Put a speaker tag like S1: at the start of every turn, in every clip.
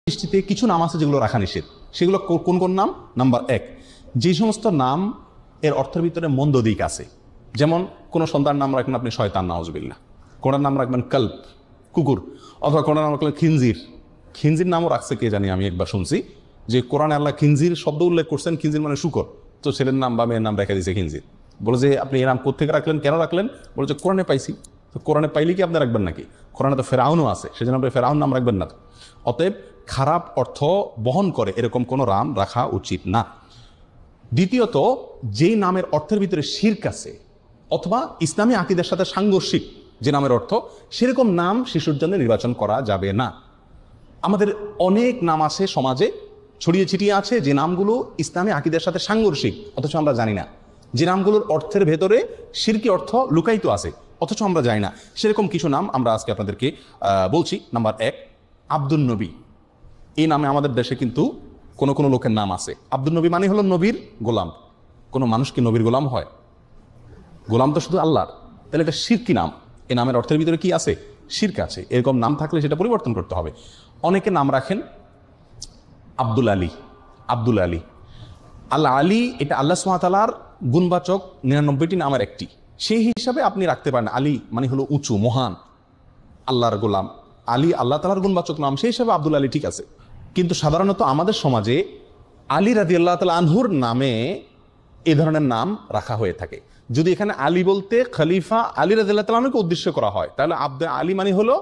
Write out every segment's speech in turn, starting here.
S1: দৃষ্টিতে কিছু নাম আছে যেগুলো রাখা নিষেধ। সেগুলো কোন কোন নাম? নাম্বার 1, যে সমস্ত নাম এর অর্থের ভিতরে মন্দ দিক আছে। যেমন কোনো সন্তান নাম রাখবেন আপনি শয়তান, নাউজুবিল্লাহ। কোনার নাম রাখবেন কল্প, কুকুর, অথবা কোনার নাম রাখলেন খিনজির। খিনজির নামও রাখছে কে জানি, আমি একবার শুনছি যে কোরআনে আল্লাহ খিনজির শব্দ উল্লেখ করছেন। খিনজির মানে শুকর, তো ছেলের নাম বা মেয়ের নাম রেখে দিয়েছে খিনজির। বলে যে আপনি এই নাম কোথেকে রাখলেন, কেন রাখলেন? বলে যে কোরআনে পাইছি। তো কোরআনে পাইলে কি আপনি রাখবেন নাকি? কোরআনে তো ফেরাউনও আছে, সেজন্য আপনি ফেরাউন নাম রাখবেন না। অতএব খারাপ অর্থ বহন করে এরকম কোনো নাম রাখা উচিত না। দ্বিতীয়ত, যেই নামের অর্থের ভিতরে শিরক আছে অথবা ইসলামী আকীদার সাথে সাংঘর্ষিক যে নামের অর্থ, সেরকম নাম শিশুর জন্য নির্বাচন করা যাবে না। আমাদের অনেক নাম আছে সমাজে ছড়িয়ে ছিটিয়ে আছে, যে নামগুলো ইসলামী আকীদার সাথে সাংঘর্ষিক, অথচ আমরা জানি না। যে নামগুলোর অর্থের ভেতরে শিরকি অর্থ লুকায়িত আছে, অথচ আমরা জানি না। সেরকম কিছু নাম আমরা আজকে আপনাদেরকে বলছি। নাম্বার 1, আব্দুল নবী। এই নামে আমাদের দেশে কিন্তু কোনো কোনো লোকের নাম আছে। আব্দুল নবী মানে হলো নবীর গোলাম। কোনো মানুষ কি নবীর গোলাম হয়? গোলাম তো শুধু আল্লাহর। তাহলে এটা শিরকি নাম। এই নামের অর্থের ভিতরে কি আছে? শিরক আছে। এরকম নাম থাকলে সেটা পরিবর্তন করতে হবে। অনেকে নাম রাখেন আব্দুল আলী। আব্দুল আলী, আল্লাহ আলী, এটা আল্লাহ সুবহানাহু ওয়া তাআলার গুণবাচক 99টি নামের একটি। সেই হিসাবে আপনি রাখতে পারেন। আলী মানে হলো উঁচু, মহান, আল্লাহর গোলাম। আলী আল্লাহ তাআলার গুণবাচক নাম, সেই হিসাবে আব্দুল আলী ঠিক আছে। কিন্তু সাধারণত আমাদের সমাজে আলী রাদিয়াল্লাহু তাআলা আনহুর নামে এই ধরনের নাম রাখা হয়ে থাকে। যদি এখানে আলী বলতে খলিফা আলী রাদিয়াল্লাহু তাআলা আনহুকে উদ্দেশ্য করা হয়, তাহলে আব্দুল আলী মানে হলো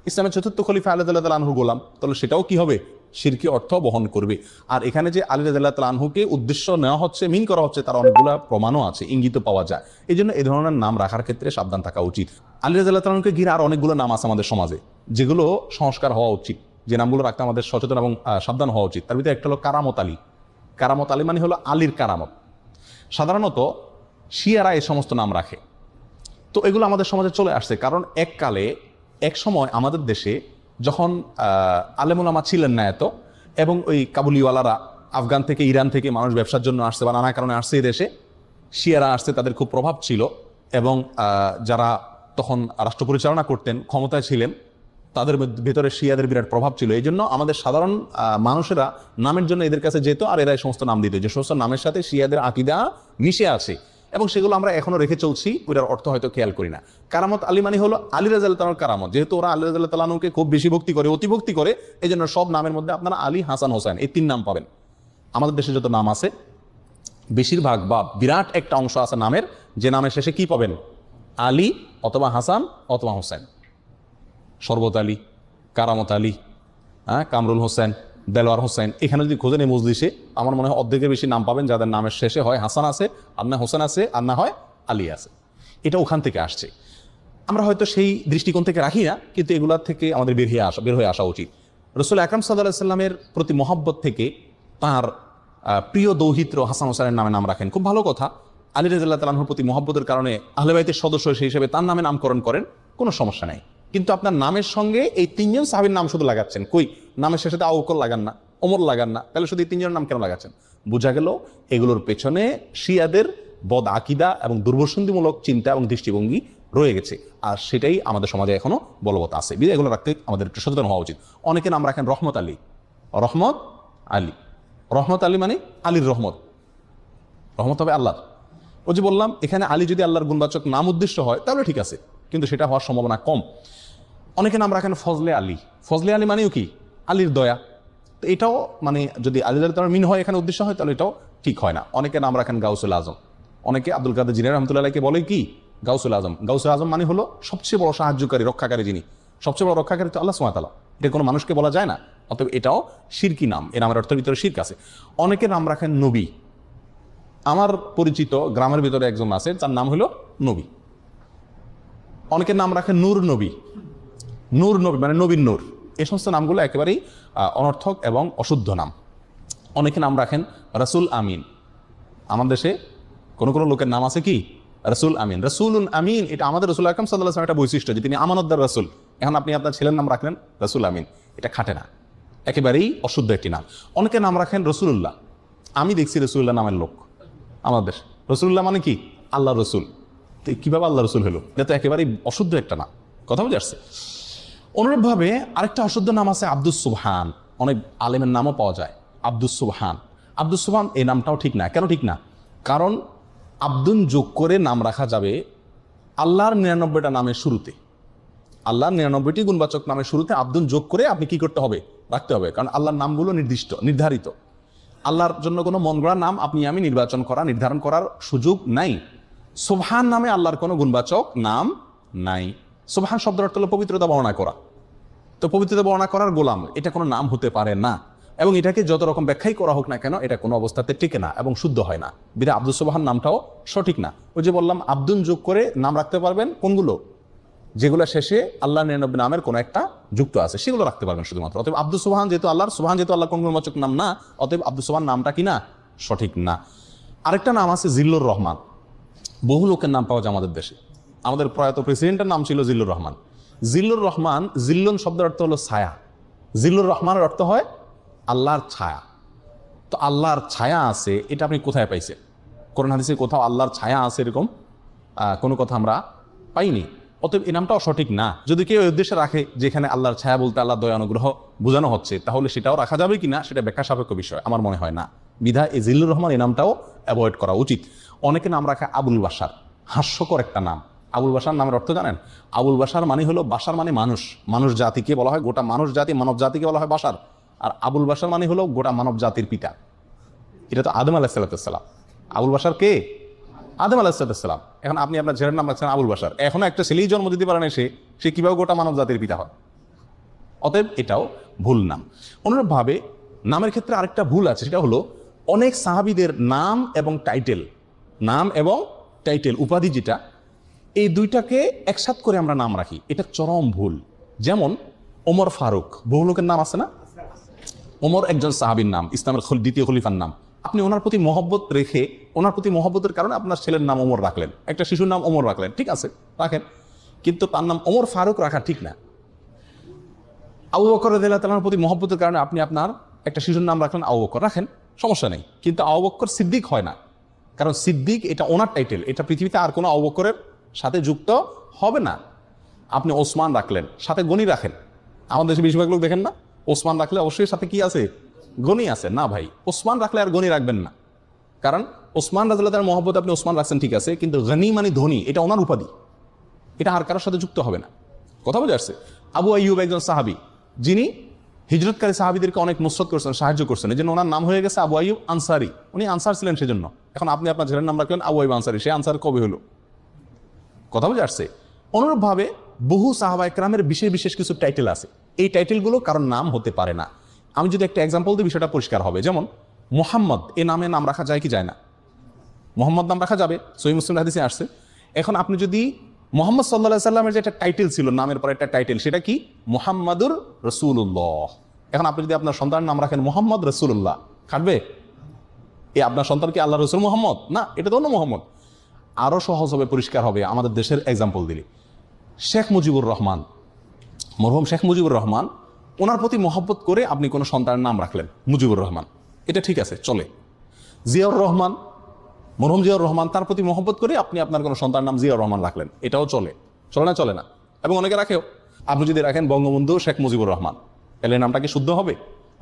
S1: ইসলামের চতুর্থ খলিফা আলী রাদিয়াল্লাহু তাআলা আনহুর গোলাম, তাহলে সেটাও কি হবে? শিরকি অর্থ বহন করবে। আর এখানে যে আলী রাদিয়াল্লাহু তাআলা আনহুকে উদ্দেশ্য নেওয়া হচ্ছে, মিন করা হচ্ছে, তার অনেকগুলো প্রমাণও আছে, ইঙ্গিত পাওয়া যায়। এই জন্য এই ধরনের নাম রাখার ক্ষেত্রে সাবধান থাকা উচিত। আলী রাদিয়াল্লাহু তাআলা আনহুকে ঘিরে আর অনেকগুলো নাম আছে আমাদের সমাজে, যেগুলো সংস্কার হওয়া উচিত, যে নামগুলো রাখতে আমাদের সচেতন এবং সাবধান হওয়া উচিত। তার ভিতরে একটা হলো কারামত আলী। কারামত আলী মানে হলো আলীর কারামত। সাধারণত শিয়ারা এই সমস্ত নাম রাখে। তো এগুলো আমাদের সমাজে চলে আসছে, কারণ এক সময় আমাদের দেশে যখন আলেমুল আমা ছিলেন না এত, এবং ওই কাবুলিওয়ালারা আফগান থেকে, ইরান থেকে মানুষ ব্যবসার জন্য আসছে বা নানা কারণে আসছে এই দেশে, শিয়ারা আসছে, তাদের খুব প্রভাব ছিল, এবং যারা তখন রাষ্ট্র পরিচালনা করতেন, ক্ষমতায় ছিলেন, তাদের ভেতরে শিয়াদের বিরাট প্রভাব ছিল। এই জন্য আমাদের সাধারণ মানুষেরা নামের জন্য এদের কাছে যেত, আর এরা এই সমস্ত নাম দিত, যে সমস্ত নামের সাথে শিয়াদের আকীদা মিশে আছে, এবং সেগুলো আমরা এখনো রেখে চলছি, ওইটার অর্থ হয়তো খেয়াল করি না। কারামত আলী মানে হলো আলী রাদিয়াল্লাহু তাআলার কারামত। যেহেতু ওরা আলী রাদিয়াল্লাহু তাআলা আনহুকে খুব বেশি ভক্তি করে, অতিভক্তি করে, এই জন্য সব নামের মধ্যে আপনারা আলী, হাসান, হোসেন এই 3 নাম পাবেন। আমাদের দেশে যত নাম আছে বেশিরভাগ বা বিরাট একটা অংশ আছে নামের, যে নামের শেষে কি পাবেন? আলী অথবা হাসান অথবা হোসেন। শরবত আলী, কারামত আলী, কামরুল হোসেন, দেলোয়ার হোসেন। এখানে যদি খোঁজেন এই মজলিসে, আমার মনে হয় অর্ধেকের বেশি নাম পাবেন যাদের নামের শেষে হয় হাসান আছে, আর না হোসেন আছে, আর না হয় আলী আছে। এটা ওখান থেকে আসছে। আমরা হয়তো সেই দৃষ্টিকোণ থেকে রাখি না, কিন্তু এগুলার থেকে আমাদের বের হয়ে আসা উচিত। রাসূল আকরাম সাল্লাল্লাহু আলাইহি সাল্লামের প্রতি মহব্বত থেকে তার প্রিয় দৌহিত্র হাসান হোসেনের নামে নাম রাখেন, খুব ভালো কথা। আলী রাদিয়াল্লাহু তাআলা আনহুর প্রতি মহব্বতের কারণে আহলে বাইতের সদস্য সেই হিসেবে তার নামে নামকরণ করেন, কোনো সমস্যা নাই। কিন্তু আপনার নামের সঙ্গে এই 3 জন সাহাবীর নাম শুধু লাগাচ্ছেন, কই নামের শেষে আবু বকর লাগান না, ওমর লাগান না, তাহলে শুধু এই 3 জনের নাম কেন লাগাচ্ছেন? বোঝা গেল এগুলোর পেছনে শিয়াদের বদ আকীদা এবং দুর্বসন্ধিমূলক চিন্তা এবং দৃষ্টিভঙ্গি রয়ে গেছে, আর সেটাই আমাদের সমাজে এখনো বলবৎ আছে। এগুলো রাখতে আমাদের একটু সচেতন হওয়া উচিত। অনেকে নাম রাখেন রহমত আলী। রহমত আলী, রহমত আলী মানে আলীর রহমত। রহমত হবে আল্লাহর। ও যে বললাম, এখানে আলী যদি আল্লাহর গুণবাচক নাম উদ্দেশ্য হয় তাহলে ঠিক আছে, কিন্তু সেটা হওয়ার সম্ভাবনা কম। অনেকে নাম রাখেন ফজলে আলী। ফজলে আলী মানেও কি? আলীর দয়া। তো এটাও মানে যদি আলী তার মিন হয় এখানে উদ্দেশ্য হয়, তাহলে এটাও ঠিক হয় না। অনেকে নাম রাখেন গাউসুল আজম। অনেকে আব্দুল কাদের জিলানী রাহমাতুল্লাহকে বলে কি? গাউসুল আজম। গাউসুল আজম মানে হলো সবচেয়ে বড় সাহায্যকারী, রক্ষাকারী। যিনি সবচেয়ে বড় রক্ষাকারী তো আল্লাহ সুবহানাহু ওয়া তাআলা। এটা কোনো মানুষকে বলা যায় না, অতএব এটাও শিরকি নাম। এ নামের অর্থের ভিতরে শিরক আছে। অনেকে নাম রাখেন নবী। আমার পরিচিত গ্রামের ভিতরে একজন আছে, তার নাম হলো নবী। অনেকের নাম রাখেন নূর নবী। নূর নবী মানে নবীর নূর। এই সমস্ত নামগুলো একেবারেই অনর্থক এবং অশুদ্ধ নাম। অনেকে নাম রাখেন রাসূল আমিন। আমার দেশে কোনো কোনো লোকের নাম আছে কি? রাসূল আমিন। রাসূলুন আমিন, এটা আমাদের রাসূল আকরাম সাল্লাল্লাহু আলাইহি ওয়াসাল্লামের একটা বৈশিষ্ট্য, যে তিনি আমানতদার রাসূল। এখন আপনি আপনার ছেলের নাম রাখলেন রাসূল আমিন, এটা খাটে না, একেবারেই অশুদ্ধ একটি নাম। অনেকে নাম রাখেন রাসূলুল্লাহ। আমি দেখছি রাসূলুল্লাহ নামের লোক আমাদের দেশে। রাসূলুল্লাহ মানে কি? আল্লাহ রসুল। তো কিভাবে আল্লাহ রসুল হলো? এটা তো একেবারেই অশুদ্ধ একটা নাম। কথা বুঝে আসছে? অনুরূপভাবে আরেকটা অশুদ্ধ নাম আছে আব্দুস সুবহান। অনেক আলেমের নামও পাওয়া যায় আব্দুস সুবহান। আব্দুস সুবহান এই নামটাও ঠিক না। কেন ঠিক না? কারণ আব্দুন যোগ করে নাম রাখা যাবে আল্লাহর ৯৯টা নামের শুরুতে। আল্লাহর ৯৯টি গুণবাচক নামের শুরুতে আব্দুন যোগ করে আপনি কি করতে হবে? রাখতে হবে। কারণ আল্লাহর নামগুলো নির্ধারিত। আল্লাহর জন্য কোনো মন গড়া নাম আপনি আমি নির্ধারণ করার সুযোগ নাই। সুবহান নামে আল্লাহর কোনো গুণবাচক নাম নাই। সুবহান শব্দের অর্থ হলো পবিত্রতা বর্ণনা করা। তো পবিত্রতা বর্ণনা করার গোলাম এটা কোনো নাম হতে পারে না, এবং এটাকে যত রকম ব্যাখ্যাই করা হোক না কেন এটা কোনো অবস্থাতে টিকে না এবং শুদ্ধ হয় না। বিধায় আব্দুস সুবহান নামটাও সঠিক না। ওই যে বললাম আব্দুন যোগ করে নাম রাখতে পারবেন কোনগুলো? যেগুলো শেষে আল্লাহ ৯৯ নামের কোনো একটা যুক্ত আছে সেগুলো রাখতে পারবেন শুধুমাত্র। অতএব আব্দুস সুবহান যেহেতু আল্লাহ কোন গুণবাচক নাম না, অতএব আব্দুস সুবহান নামটা কি না? সঠিক না। আরেকটা নাম আছে জিল্লুর রহমান। বহু লোকের নাম পাওয়া যায় আমাদের দেশে। আমাদের প্রয়াত প্রেসিডেন্টের নাম ছিল জিল্লুর রহমান। জিল্লুর রহমান, জিল্লুন শব্দের অর্থ হলো ছায়া। জিল্লুর রহমানের অর্থ হয় আল্লাহর ছায়া। তো আল্লাহর ছায়া আছে এটা আপনি কোথায় পাইছেন? কোরআন হাদিসে কোথাও আল্লাহর ছায়া আছে এরকম কোনো কথা আমরা পাইনি। অতএব এই নামটাও সঠিক না। যদি কেউ এই উদ্দেশ্যে রাখে যেখানে আল্লাহর ছায়া বলতে আল্লাহ দয়া অনুগ্রহ বোঝানো হচ্ছে, তাহলে সেটাও রাখা যাবে কিনা সেটা ব্যাখ্যা সাপেক্ষ বিষয়, আমার মনে হয় না। বিধায় এই জিল্লুর রহমান এই নামটাও অ্যাভয়েড করা উচিত। অনেকে নাম রাখে আবুল বাশার, হাস্যকর একটা নাম। আবুল বাশার নামের অর্থ জানেন? আবুল বাশার মানে হলো, বাশার মানে মানুষ, মানুষ জাতিকে বলা হয়, গোটা মানুষ জাতি, মানব জাতিকে বলা হয় বাশার। আর আবুল বাশার মানে হলো গোটা মানব জাতির পিতা। এটা তো আদম আলাইহিসসালাম। আবুল বাশার কে? আদম আলাইহিসসালাম। এখন আপনি আপনার ছেলের নাম রাখছেন আবুল বাশার, এখনো একটা ছেলেই জন্ম দিতে পারে না, সে কিভাবে গোটা মানব জাতির পিতা হয়? অতএব এটাও ভুল নাম। অনুরূপভাবে নামের ক্ষেত্রে আরেকটা ভুল আছে, সেটা হলো অনেক সাহাবীদের নাম এবং টাইটেল উপাধি যেটা, এই দুইটাকে একসাথ করে আমরা নাম রাখি, এটা চরম ভুল। যেমন ওমর ফারুক, বহু লোকের নাম আছে না? ওমর একজন সাহাবীর নাম, ইসলামের দ্বিতীয় খলিফার নাম। আপনি ওনার প্রতি মহব্বত রেখে, ওনার প্রতি মহব্বতের কারণে আপনার ছেলের নাম ওমর রাখলেন, একটা শিশুর নাম ওমর রাখলেন, ঠিক আছে রাখেন, কিন্তু তার নাম ওমর ফারুক রাখা ঠিক না। আবু বকর রাদিয়াল্লাহু তাআলার প্রতি মহব্বতের কারণে আপনি আপনার একটা শিশুর নাম রাখলেন আবু বকর, রাখেন, সমস্যা নেই, কিন্তু আবু বকর সিদ্দিক হয় না। কারণ সিদ্দিক এটা ওনার টাইটেল, এটা পৃথিবীতে আর কোনো আবু বকরের সাথে যুক্ত হবে না। আপনি ওসমান রাখলেন, সাথে গনি রাখেন। আমাদের দেশে বেশিরভাগ লোক দেখেন না, ওসমান রাখলে অবশ্যই সাথে কি আছে? গনি আছে। না ভাই, ওসমান রাখলে আর গনি রাখবেন না। কারণ ওসমান রাদিয়াল্লাহু তাআলার মহব্বত আপনি ওসমান রাখছেন ঠিক আছে, কিন্তু গনি মানে ধনী, এটা ওনার উপাধি, এটা আর কারোর সাথে যুক্ত হবে না। কথা বোঝা যাচ্ছে? আবু আইয়ুব একজন সাহাবী, যিনি হিজরতকারী সাহাবীদেরকে অনেক নুসরত করছেন, সাহায্য করছেন, এই জন্য ওনার নাম হয়ে গেছে আবু আইয়ুব আনসারী। উনি আনসার ছিলেন সেজন্য। এখন আপনি আপনার ছেলের নাম রাখলেন আবু আইয়ুব আনসারী, সে আনসার কবে হলো? কথা বোঝা যাচ্ছে? অনুরূপভাবে বহু সাহাবা ইকরামের বিশেষ বিশেষ কিছু টাইটেল আছে, এই টাইটেলগুলো কারণ নাম হতে পারে না। আমি যদি একটা এক্সাম্পল দিই বিষয়টা পরিষ্কার হবে। যেমন মোহাম্মদ, এ নামে নাম রাখা যায় কি যায় না? মোহাম্মদ নাম রাখা যাবে, সহিহ মুসলিম হাদিসে আসছে। এখন আপনি যদি মোহাম্মদ সাল্লাল্লাহু আলাইহি সাল্লামের যে একটা টাইটেল ছিল, নামের পর একটা টাইটেল, সেটা কি? মুহাম্মাদুর রাসূলুল্লাহ। এখন আপনি যদি আপনার সন্তানের নাম রাখেন মোহাম্মদ রাসূলুল্লাহ, খাটবে? এই আপনার সন্তান কি আল্লাহ রসুল মোহাম্মদ? না, এটা তো অন্য মোহাম্মদ। আরও সহজ হবে, পরিষ্কার হবে আমাদের দেশের এক্সাম্পল দিলে। শেখ মুজিবুর রহমান, মরহুম শেখ মুজিবুর রহমান, ওনার প্রতি মহব্বত করে আপনি কোনো সন্তানের নাম রাখলেন মুজিবুর রহমান, এটা ঠিক আছে, চলে। জিয়াউর রহমান, মরহুম জিয়াউর রহমান, তার প্রতি মহব্বত করে আপনি আপনার কোনো সন্তানের নাম জিয়াউর রহমান রাখলেন, এটাও চলে। চলে না? চলে না। এবং অনেকে রাখেও। আপনি যদি রাখেন বঙ্গবন্ধু শেখ মুজিবুর রহমান, তাহলে নামটা কি শুদ্ধ হবে?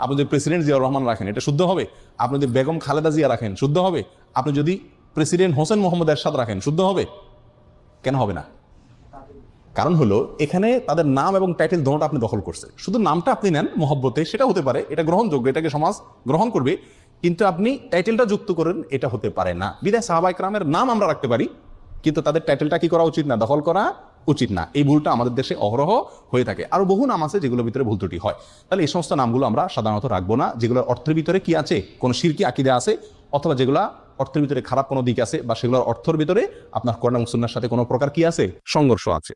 S1: আপনি যদি প্রেসিডেন্ট জিয়াউর রহমান রাখেন, এটা শুদ্ধ হবে? আপনি যদি বেগম খালেদা জিয়া রাখেন, শুদ্ধ হবে? আপনি যদি প্রেসিডেন্ট হোসেন মোহাম্মদ এরশাদ রাখেন, শুদ্ধ হবে? কেন হবে না? কারণ হলো এখানে তাদের নাম এবং টাইটেল দুটোটা আপনি দখল করছেন। শুধু নামটা আপনি নেন মহব্বতে, সেটা হতে পারে, এটা গ্রহণযোগ্য, এটাকে সমাজ গ্রহণ করবে, কিন্তু আপনি টাইটেলটা যুক্ত করেন, এটা হতে পারে না। বিধায় সাহাবা ইকরামের নাম আমরা রাখতে পারি, কিন্তু তাদের টাইটেলটা কি করা উচিত না? দখল করা উচিত না। এই ভুলটা আমাদের দেশে অহরহ হয়ে থাকে। আরো বহু নাম আছে যেগুলোর ভিতরে ভুল ত্রুটি হয়। তাহলে এই সমস্ত নামগুলো আমরা সাধারণত রাখবো না, যেগুলোর অর্থের ভিতরে কি আছে? কোনো শিরকি আকীদা আছে, অথবা যেগুলা অর্থের ভিতরে খারাপ কোনো দিক আছে, বা সেগুলোর অর্থের ভিতরে আপনার কোরআন এবং সুন্নাহর সাথে কোনো প্রকার কি আছে? সংঘর্ষ আছে।